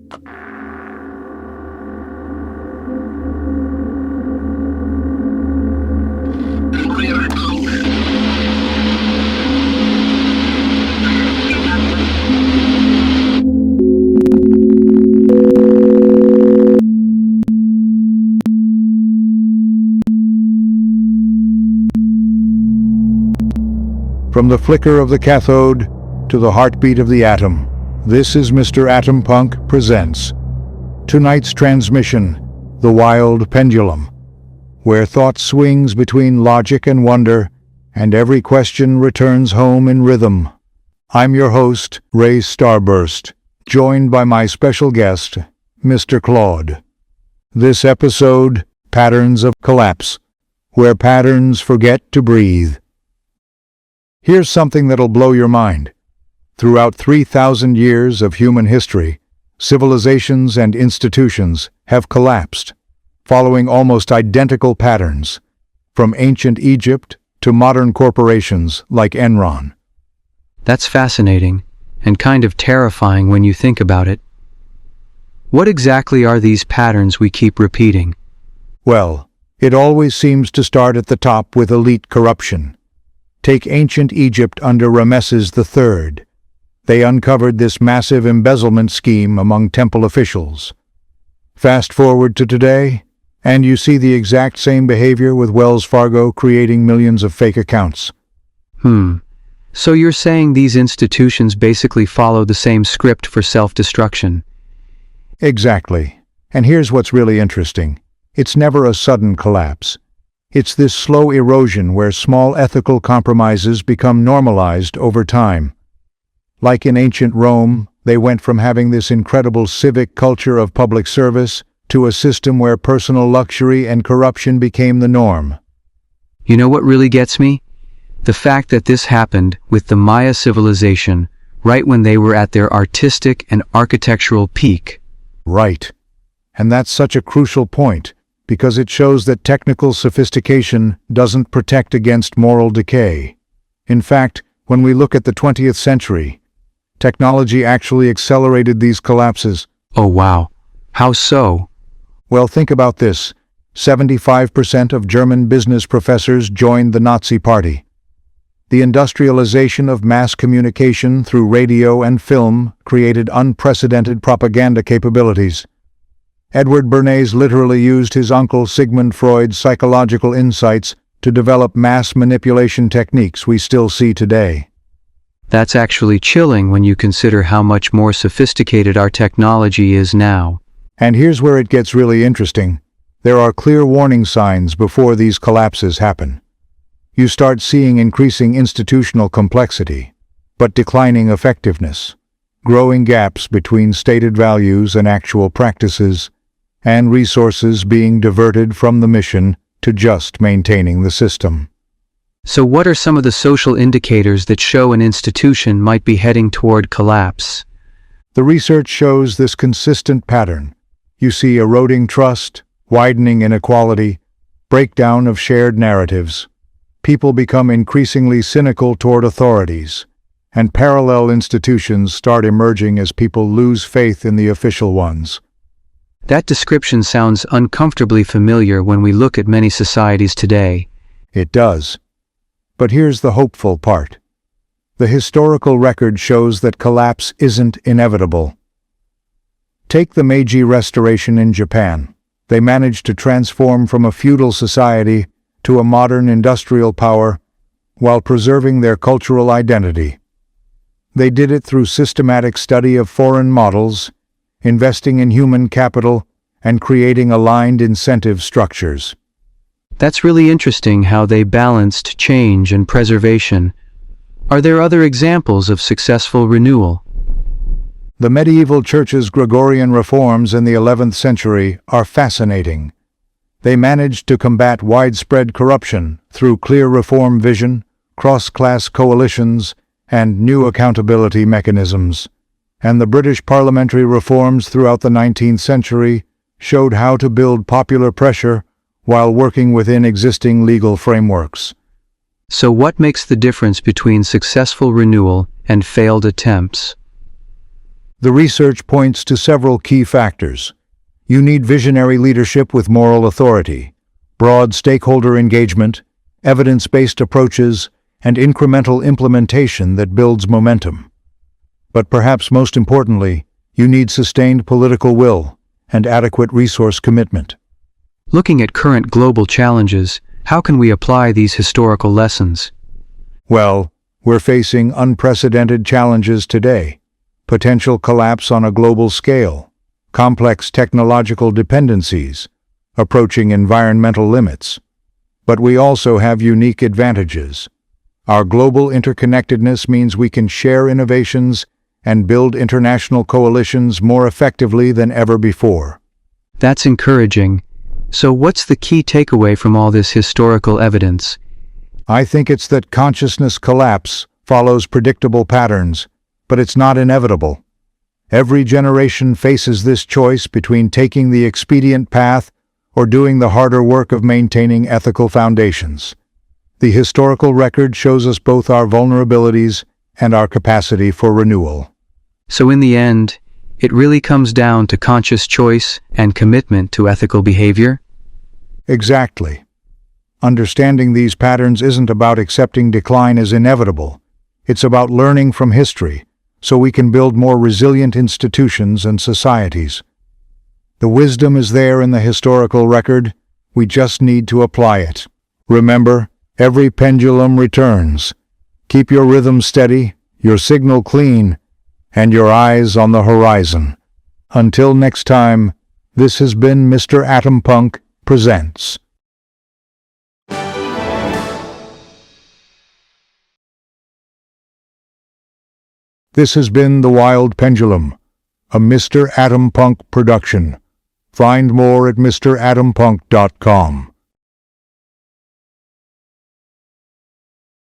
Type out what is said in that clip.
From the flicker of the cathode to the heartbeat of the atom, this is Mister Atompunk presents tonight's transmission, The Wild Pendulum, where thought swings between logic and wonder, and every question returns home in rhythm. I'm your host, Ray Starburst, joined by my special guest, Mr. Claude. This episode, Patterns of Collapse, where patterns forget to breathe. Here's something that'll blow your mind. Throughout 3,000 years of human history, civilizations and institutions have collapsed, following almost identical patterns, from ancient Egypt to modern corporations like Enron. That's fascinating, and kind of terrifying when you think about it. What exactly are these patterns we keep repeating? Well, it always seems to start at the top with elite corruption. Take ancient Egypt under Ramesses III. They uncovered this massive embezzlement scheme among temple officials. Fast forward to today, and you see the exact same behavior with Wells Fargo creating millions of fake accounts. So you're saying these institutions basically follow the same script for self-destruction? Exactly. And here's what's really interesting. It's never a sudden collapse. It's this slow erosion where small ethical compromises become normalized over time. Like in ancient Rome, they went from having this incredible civic culture of public service to a system where personal luxury and corruption became the norm. You know what really gets me? The fact that this happened with the Maya civilization right when they were at their artistic and architectural peak. Right. And that's such a crucial point, because it shows that technical sophistication doesn't protect against moral decay. In fact, when we look at the 20th century, technology actually accelerated these collapses. Oh wow. How so? Well, think about this. 75% of German business professors joined the Nazi Party. The industrialization of mass communication through radio and film created unprecedented propaganda capabilities. Edward Bernays literally used his uncle Sigmund Freud's psychological insights to develop mass manipulation techniques we still see today. That's actually chilling when you consider how much more sophisticated our technology is now. And here's where it gets really interesting. There are clear warning signs before these collapses happen. You start seeing increasing institutional complexity, but declining effectiveness, growing gaps between stated values and actual practices, and resources being diverted from the mission to just maintaining the system. So what are some of the social indicators that show an institution might be heading toward collapse? The research shows this consistent pattern. You see eroding trust, widening inequality, breakdown of shared narratives. People become increasingly cynical toward authorities, and parallel institutions start emerging as people lose faith in the official ones. That description sounds uncomfortably familiar when we look at many societies today. It does. But here's the hopeful part. The historical record shows that collapse isn't inevitable. Take the Meiji Restoration in Japan. They managed to transform from a feudal society to a modern industrial power while preserving their cultural identity. They did it through systematic study of foreign models, investing in human capital, and creating aligned incentive structures. That's really interesting how they balanced change and preservation. Are there other examples of successful renewal? The medieval church's Gregorian reforms in the 11th century are fascinating. They managed to combat widespread corruption through clear reform vision, cross-class coalitions, and new accountability mechanisms. And the British parliamentary reforms throughout the 19th century showed how to build popular pressure while working within existing legal frameworks. So what makes the difference between successful renewal and failed attempts? The research points to several key factors. You need visionary leadership with moral authority, broad stakeholder engagement, evidence-based approaches, and incremental implementation that builds momentum. But perhaps most importantly, you need sustained political will and adequate resource commitment. Looking at current global challenges, how can we apply these historical lessons? Well, we're facing unprecedented challenges today. Potential collapse on a global scale, complex technological dependencies, approaching environmental limits. But we also have unique advantages. Our global interconnectedness means we can share innovations and build international coalitions more effectively than ever before. That's encouraging. So what's the key takeaway from all this historical evidence? I think it's that consciousness collapse follows predictable patterns, but it's not inevitable. Every generation faces this choice between taking the expedient path or doing the harder work of maintaining ethical foundations. The historical record shows us both our vulnerabilities and our capacity for renewal. So in the end, it really comes down to conscious choice and commitment to ethical behavior? Exactly. Understanding these patterns isn't about accepting decline as inevitable. It's about learning from history, so we can build more resilient institutions and societies. The wisdom is there in the historical record, we just need to apply it. Remember, every pendulum returns. Keep your rhythm steady, your signal clean, and your eyes on the horizon. Until next time, this has been Mr. Atompunk Presents. This has been The Wild Pendulum, a Mr. Atompunk production. Find more at MrAtompunk.com.